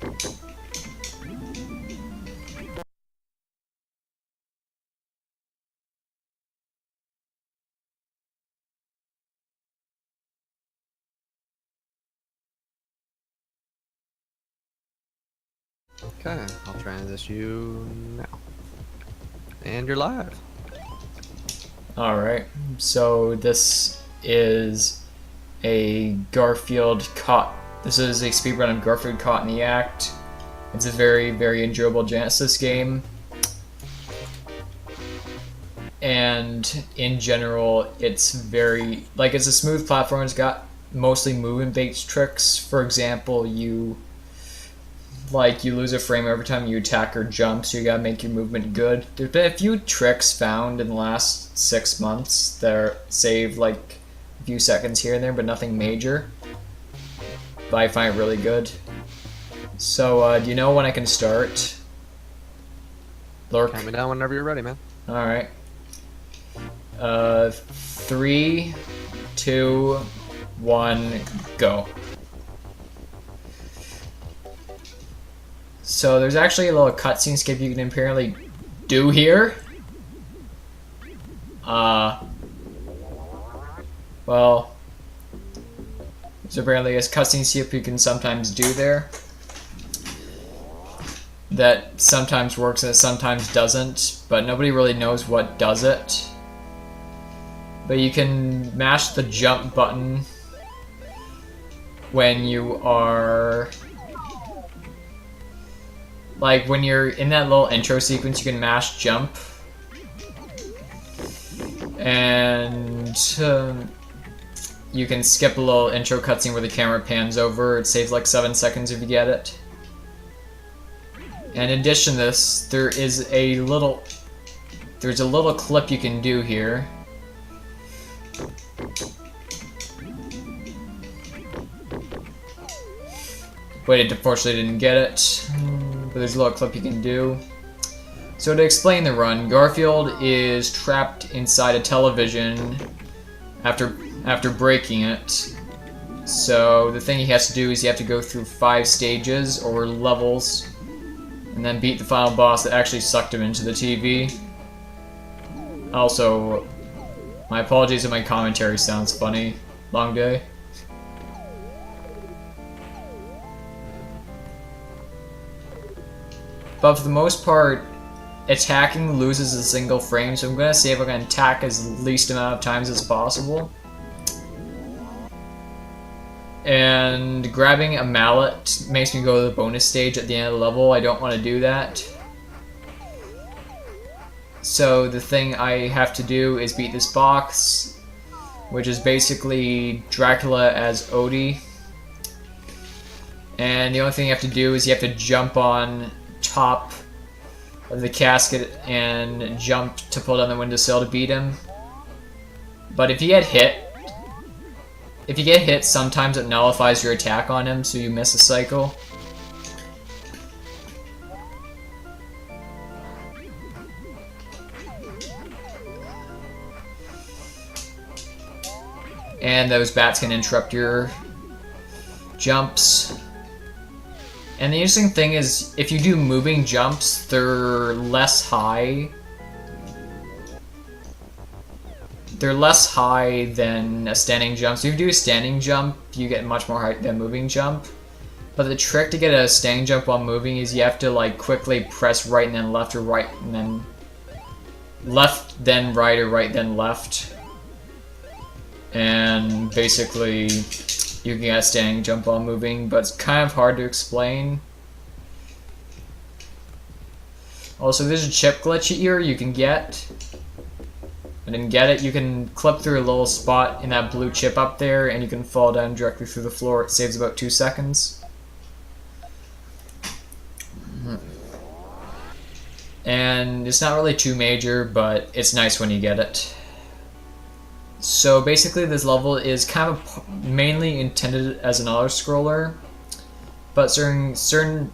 Okay, I'll transition you now. And you're live. Alright, so this is a Garfield Caught. This is a speedrun of Garfield Caught in the Act. It's a very, very enjoyable Genesis game. And in general, it's very, it's a smooth platform. It's got mostly movement-based tricks. For example, you lose a frame every time you attack or jump, so you gotta make your movement good. There's been a few tricks found in the last 6 months that save a few seconds here and there, but nothing major. But I find it really good. So, do you know when I can start? Lurk? Count me down whenever you're ready, man. Alright. 3, 2, 1, go. So there's actually a little cutscene skip you can apparently do here. Well, there's apparently a cutscene skip you can sometimes do there. That sometimes works and it sometimes doesn't, but nobody really knows what does it. But you can mash the jump button when you are... when you're in that little intro sequence, you can mash jump. And you can skip a little intro cutscene where the camera pans over. It saves 7 seconds if you get it. And in addition to this, there's a little clip you can do here. But it unfortunately didn't get it. But there's a little clip you can do. So to explain the run, Garfield is trapped inside a television after breaking it. So the thing he has to do is you have to go through 5 stages or levels and then beat the final boss that actually sucked him into the TV. Also, my apologies if my commentary sounds funny. Long day. But for the most part, attacking loses a single frame, so I'm going to see if I can attack as least amount of times as possible. And grabbing a mallet makes me go to the bonus stage at the end of the level. I don't want to do that. So the thing I have to do is beat this box, which is basically Dracula as Odie. And the only thing you have to do is you have to jump on top of the casket and jump to pull down the windowsill to beat him. But if you get hit, sometimes it nullifies your attack on him, so you miss a cycle. And those bats can interrupt your jumps. And the interesting thing is, if you do moving jumps, they're less high. They're less high than a standing jump. So if you do a standing jump, you get much more height than a moving jump. But the trick to get a standing jump while moving is you have to quickly press right and then left or right and then left then right or right then left. And basically you can get a standing jump while moving, but it's kind of hard to explain. Also, there's a chip glitch here you can get. I didn't get it. You can clip through a little spot in that blue chip up there, and you can fall down directly through the floor. It saves about 2 seconds. And it's not really too major, but it's nice when you get it. So basically this level is kind of mainly intended as an auto-scroller, but during certain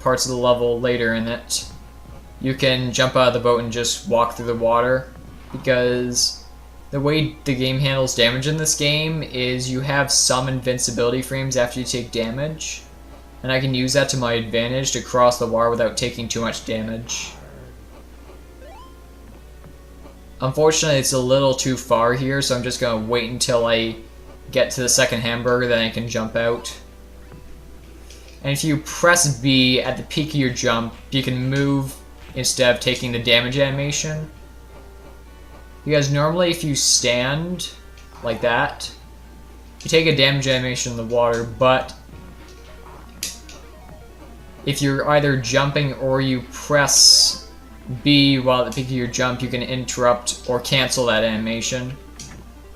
parts of the level later in it, you can jump out of the boat and just walk through the water, because the way the game handles damage in this game is you have some invincibility frames after you take damage, And I can use that to my advantage to cross the wire without taking too much damage. Unfortunately, it's a little too far here, so I'm just going to wait until I get to the second hamburger, then I can jump out. And if you press B at the peak of your jump, you can move instead of taking the damage animation. Because normally if you stand like that, you take a damage animation in the water, but if you're either jumping or you press B while at the peak of your jump, you can interrupt or cancel that animation.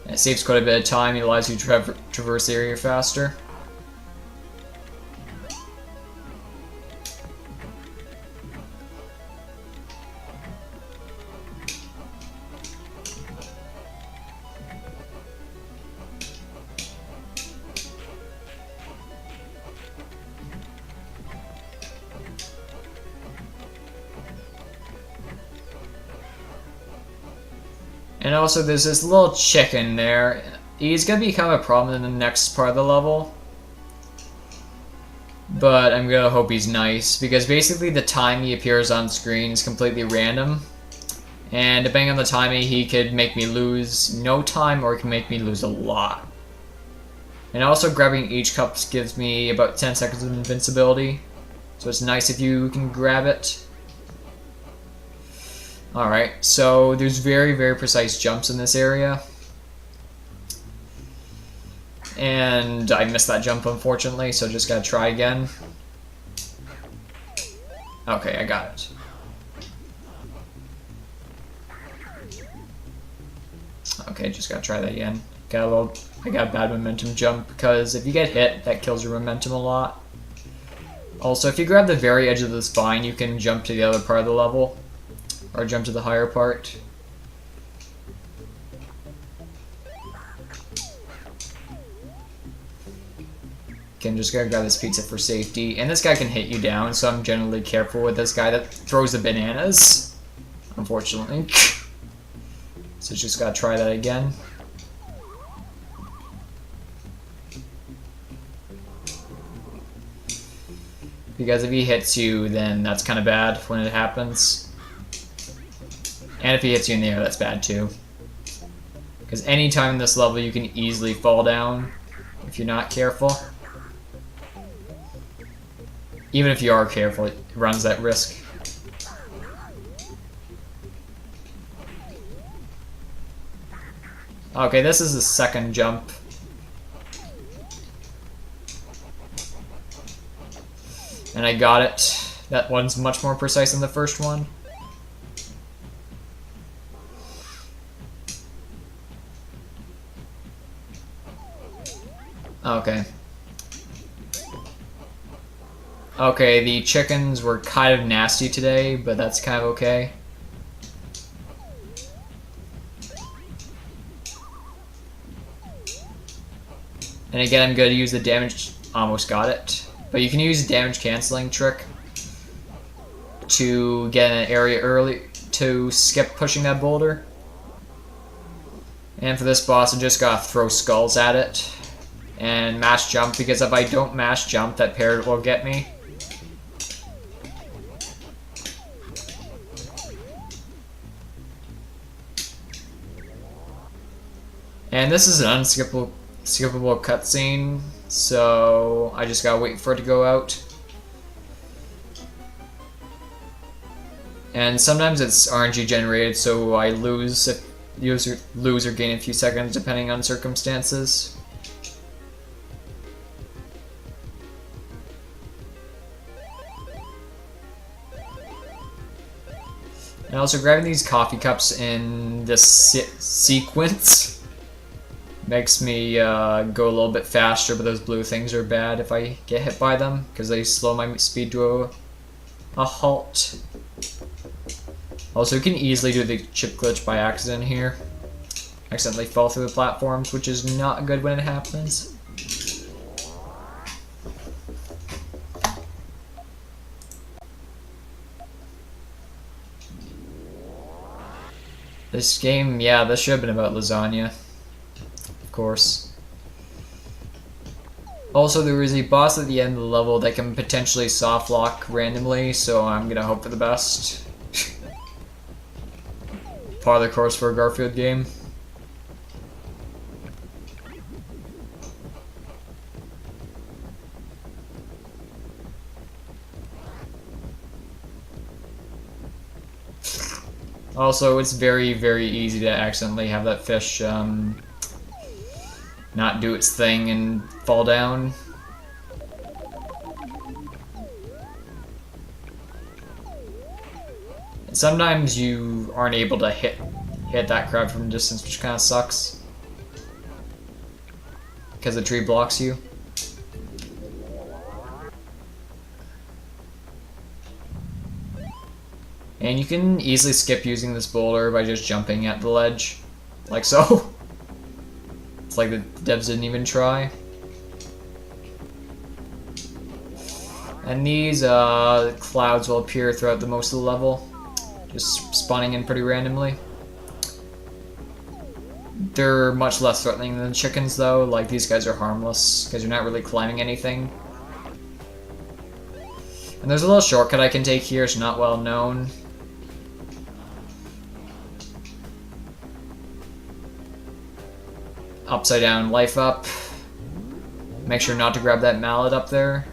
And it saves quite a bit of time, it allows you to traverse the area faster. And also there's this little chicken there. He's gonna become a problem in the next part of the level. But I'm gonna hope he's nice, because basically the time he appears on screen is completely random. And depending on the timing, he could make me lose no time or he can make me lose a lot. And also grabbing each cup gives me about 10 seconds of invincibility. So it's nice if you can grab it. Alright, so there's very, very precise jumps in this area. And I missed that jump, unfortunately, so just gotta try again. Okay, I got it. Okay, just gotta try that again. I got a bad momentum jump, because if you get hit, that kills your momentum a lot. Also, if you grab the very edge of this vine, you can jump to the other part of the level. Or jump to the higher part. Okay, I'm just gonna grab this pizza for safety. And this guy can hit you down, so I'm generally careful with this guy that throws the bananas. Unfortunately. So just gotta try that again. Because if he hits you, then that's kind of bad when it happens. And if he hits you in the air, that's bad too. Because anytime in this level, you can easily fall down if you're not careful. Even if you are careful, it runs that risk. Okay, this is the second jump. And I got it. That one's much more precise than the first one. Okay. Okay, the chickens were kind of nasty today, but that's kind of okay. And again, I'm going to use the damage... Almost got it. But you can use the damage canceling trick to get an area early, to skip pushing that boulder. And for this boss, I just gotta throw skulls at it. And mash jump, because if I don't mash jump, that parrot will get me. And this is an unskippable cutscene, so I just gotta wait for it to go out. And sometimes it's RNG generated, so I lose or gain a few seconds depending on circumstances. And also grabbing these coffee cups in this sequence makes me go a little bit faster, but those blue things are bad if I get hit by them, because they slow my speed to a halt. Also, you can easily do the chip glitch by accident here. Accidentally fall through the platforms, which is not good when it happens. This game, yeah, this should have been about lasagna. Of course. Also, there is a boss at the end of the level that can potentially soft lock randomly, so I'm gonna hope for the best. Part of the course for a Garfield game. Also, it's very, very easy to accidentally have that fish not do its thing and fall down. And sometimes you aren't able to hit that crab from a distance, which kind of sucks. Because the tree blocks you. And you can easily skip using this boulder by just jumping at the ledge. Like so. It's like the devs didn't even try. And these clouds will appear throughout the most of the level. Just spawning in pretty randomly. They're much less threatening than chickens though. Like these guys are harmless because you're not really climbing anything. And there's a little shortcut I can take here. It's not well known. Upside down life up. Make sure not to grab that mallet up there.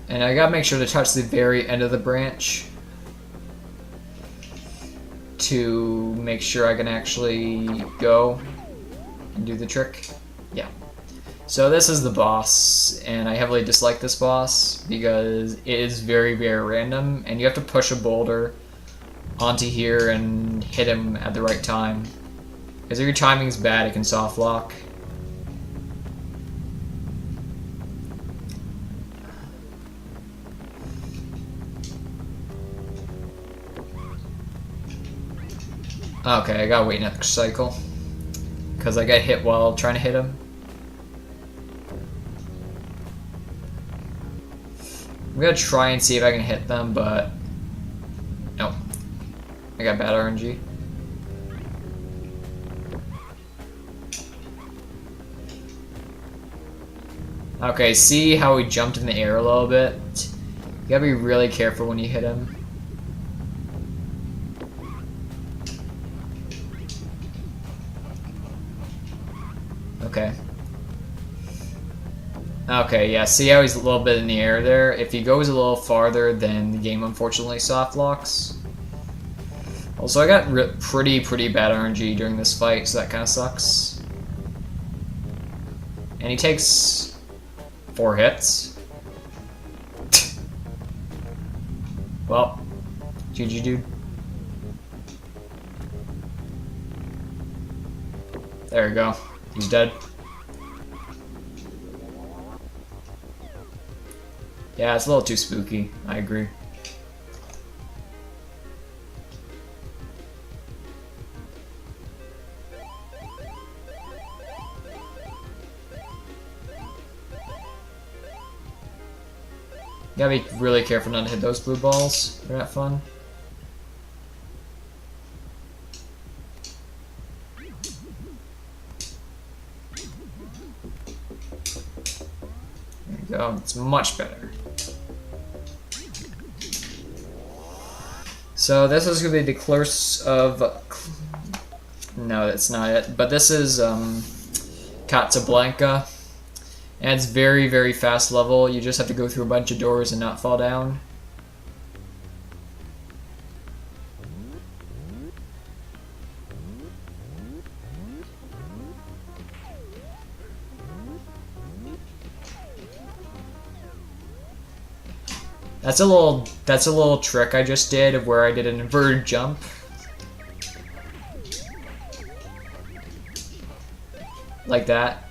And I gotta make sure to touch the very end of the branch to make sure I can actually go and do the trick. Yeah. So this is the boss, and I heavily dislike this boss because it is very, very random, and you have to push a boulder onto here and hit him at the right time. Because if your timing's bad, it can soft lock. Okay, I gotta wait next cycle. Because I got hit while trying to hit him. I'm gonna try and see if I can hit them, but nope. I got bad RNG. Okay, see how he jumped in the air a little bit? You gotta be really careful when you hit him. Okay. Okay, yeah, see how he's a little bit in the air there? If he goes a little farther, then the game unfortunately soft locks. Also, I got pretty bad RNG during this fight, so that kind of sucks. And he takes 4 hits. Well, GG dude. There we go. He's dead. Yeah, it's a little too spooky. I agree. You gotta be really careful not to hit those blue balls. They're not fun. There you go. It's much better. So this is going to be the curse of... No, that's not it. But this is Blanca. And it's very fast level. You just have to go through a bunch of doors and not fall down. That's a little trick I just did of where I did an inverted jump. Like that.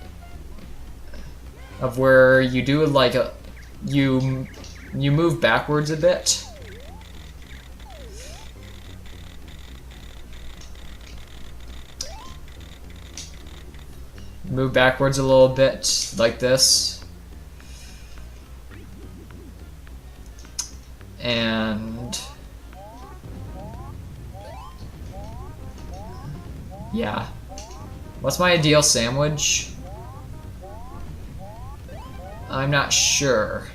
Of where you do like a you move backwards a bit. Move backwards a little bit like this. And Yeah. What's my ideal sandwich? I'm not sure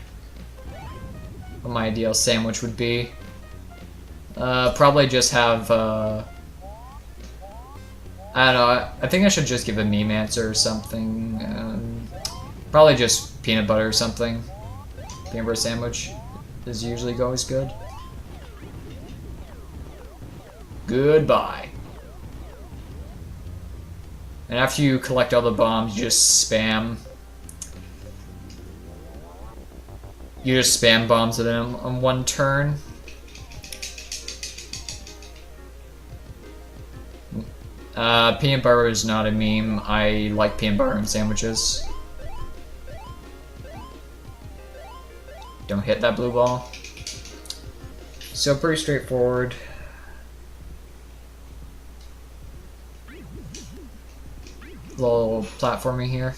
what my ideal sandwich would be. Probably just have, I don't know, I think I should just give a meme answer or something. Probably just peanut butter or something. Peanut butter sandwich is usually always good. Goodbye. And after you collect all the bombs, you just spam. You just spam bombs at them on one turn. Peanut butter is not a meme. I like peanut butter in sandwiches. Don't hit that blue ball. So pretty straightforward. Little platforming here.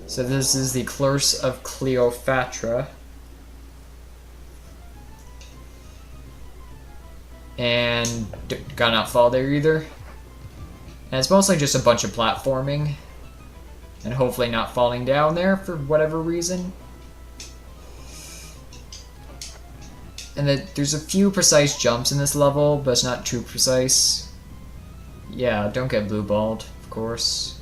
So this is the Curse of Cleopatra. And gotta not fall there either. And it's mostly just a bunch of platforming. And hopefully not falling down there for whatever reason. And there's a few precise jumps in this level, but it's not too precise. Yeah, don't get blue balled, of course.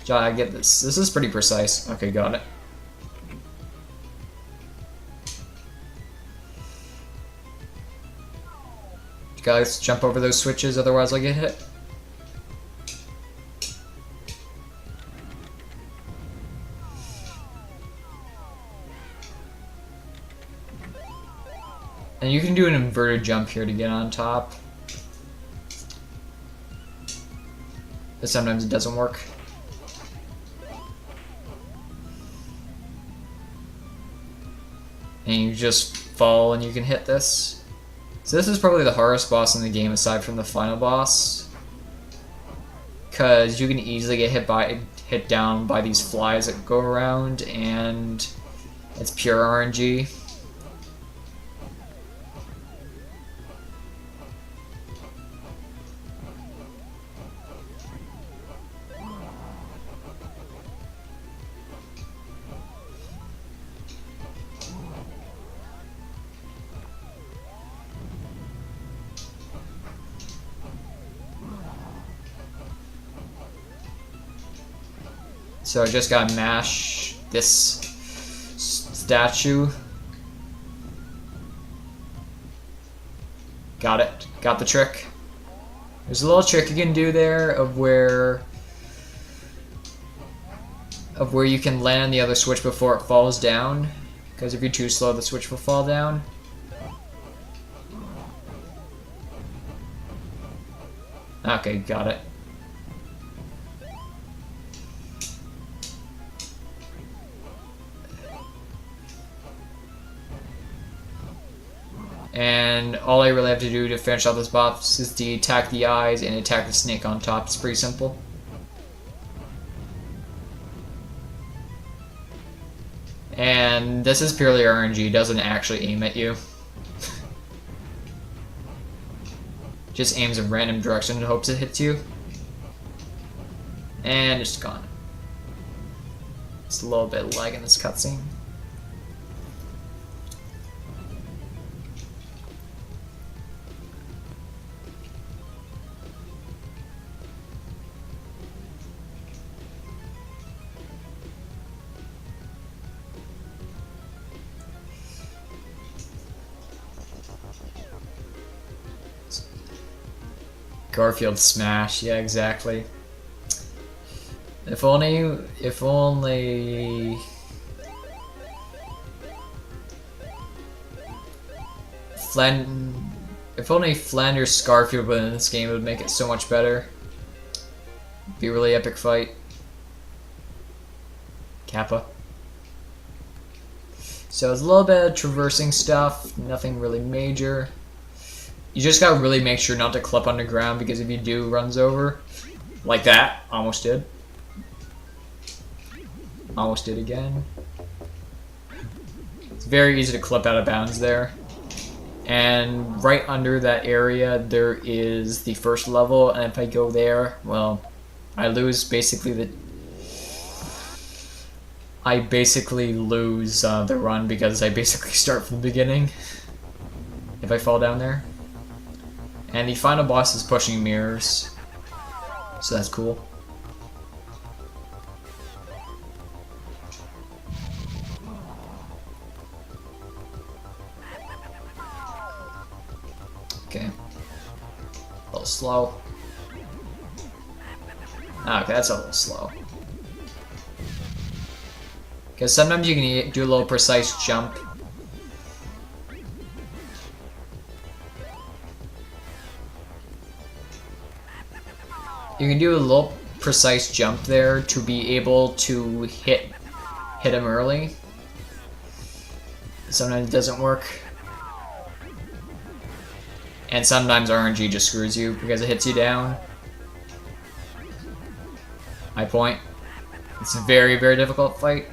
I get this. This is pretty precise. Okay, got it. Guys, jump over those switches, otherwise I'll get hit. And you can do an inverted jump here to get on top. But sometimes it doesn't work. And you just fall and you can hit this. So this is probably the hardest boss in the game aside from the final boss. Because you can easily get hit down by these flies that go around, and it's pure RNG. So I just gotta mash this statue. Got it. Got the trick. There's a little trick you can do there of where you can land on the other switch before it falls down. Because if you're too slow, the switch will fall down. Okay, got it. And all I really have to do to finish off this boss is to attack the eyes and attack the snake on top. It's pretty simple. And this is purely RNG, doesn't actually aim at you. Just aims in random direction and hopes it hits you. And it's gone. It's a little bit of lag in this cutscene. Garfield smash, yeah, exactly. If only Flanders Garfield was in this game, it would make it so much better. It'd be a really epic fight. Kappa. So it's a little bit of traversing stuff, nothing really major. You just gotta really make sure not to clip underground, because if you do, runs over. Like that. Almost did. Almost did again. It's very easy to clip out of bounds there. And right under that area, there is the first level, and if I go there, well, I lose basically the... I basically lose the run, because I basically start from the beginning if I fall down there. And the final boss is pushing mirrors, so that's cool. Okay. A little slow. Okay, that's a little slow. Because sometimes you can do a little precise jump. You can do a little precise jump there to be able to hit him early. Sometimes it doesn't work. And sometimes RNG just screws you because it hits you down. My point. It's a very, very difficult fight.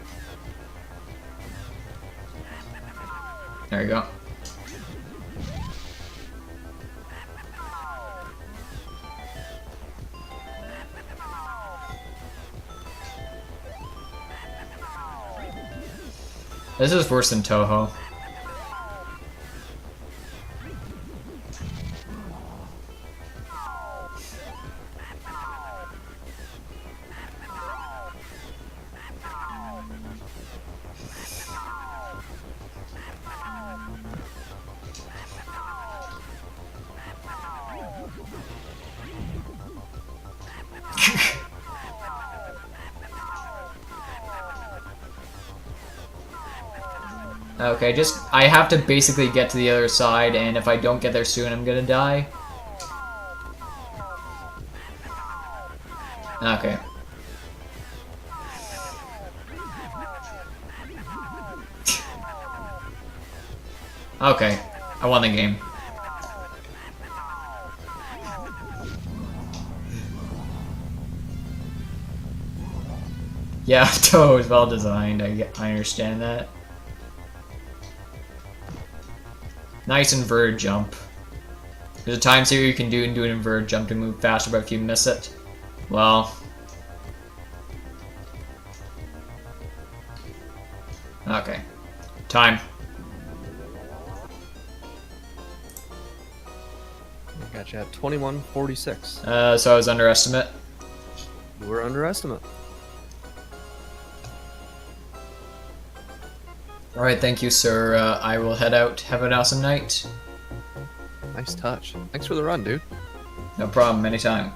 There you go. This is worse than Toho. Okay, I have to basically get to the other side, and if I don't get there soon, I'm gonna die. Okay. Okay, I won the game. Yeah, Toho is well designed, I understand that. Nice inverted jump. There's a time here you can do an inverted jump to move faster, but if you miss it, well... Okay. Time. I got you at 21:46. So I was underestimate. You were underestimate. Alright, thank you, sir. I will head out. Have an awesome night. Nice touch. Thanks for the run, dude. No problem, anytime.